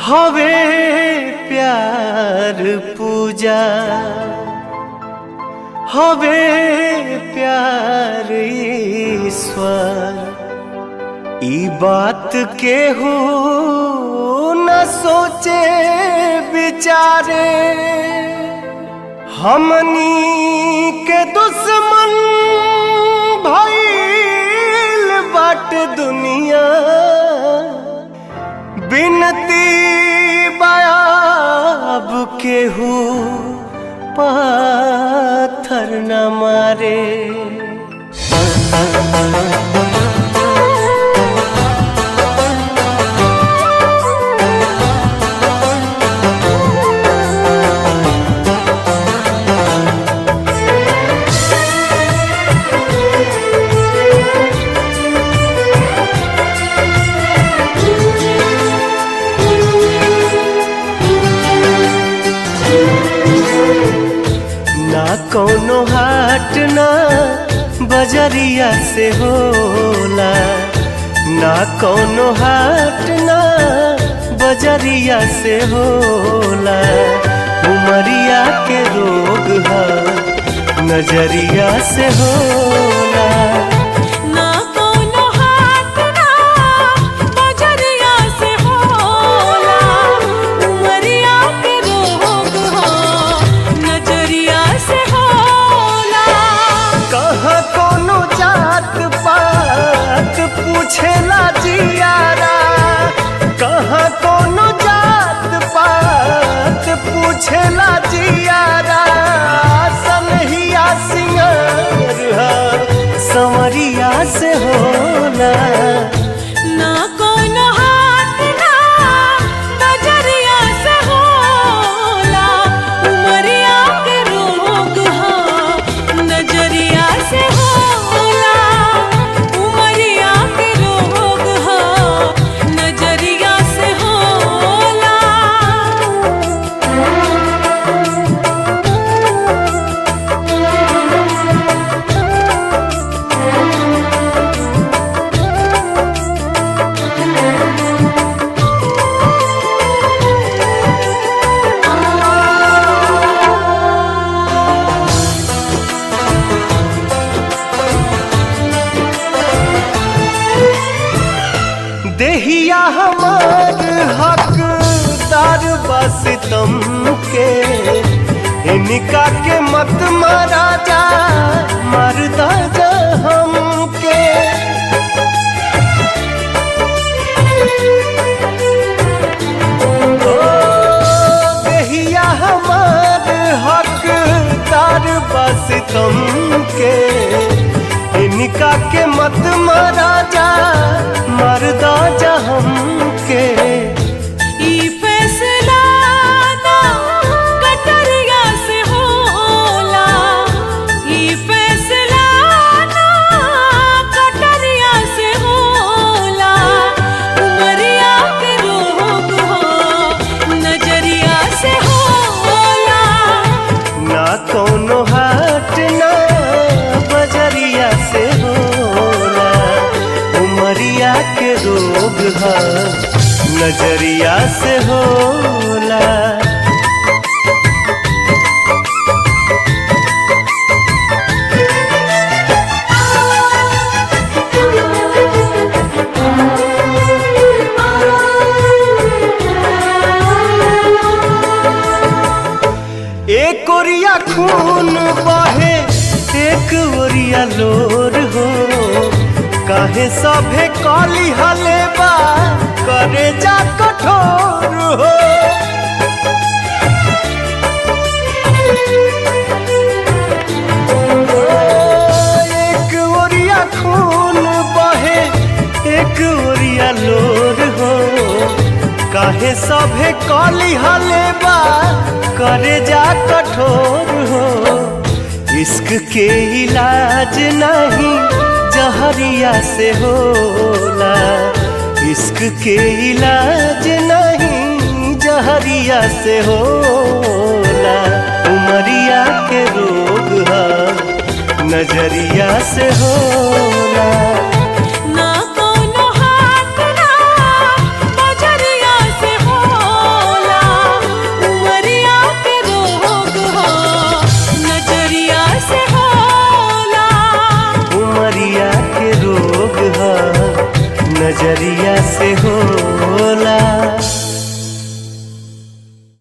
हवे प्यार पूजा हवे प्यार ईश्वर ई बात के हो न सोचे बिचारे हमनी के दुश्मन भइल बाट दुनिया बिनती बाब केहू पाथर न मारे। ना कौनो हाट ना बजरिया से होला, ना कौनो हाट ना बजरिया से होला। उमरिया के रोग है नजरिया से होला। पूछेला जियारा कहाँ कोनो जात पात पूछेला जियारा सनहिया सिंगार संवरिया से होला। ना कोनो हाथ ना नजरिया से होला। उमरिया के रोग हा नजरिया से होला। उमरिया के रोग हा नजरिया से होला। देहिया हमार हकदार बस तुम के इनका के मत मारा जा मरदा जा हमके। ओ देहिया हमार हकदार बस तुम के इनका के मत मारा जा मरदा जा हमके। ई फैसला ना कटरिया से होला। ई फैसला ना कटरिया से होला। उमरिया के रोग हो नजरिया से होला। ना कोनो हाट ना बजरिया से होला। उमरिया के रोग है नजरिया से होला। एक ओरिया खून बहे एक ओरिया लोर हो। काहे सभे काली हलेबा करे जा कठोर हो। एक ओरिया खून बहे एक ओरिया लोर हो। काहे सभे काली हलेबा करे जा कठोर हो। इश्क के इलाज नहीं जहरिया से होला। इश्क के इलाज नहीं जहरिया से होला। उमरिया के रोग है नजरिया से होला। ना कोनो हाथ ना बजरिया से होला। नजरिया से होला।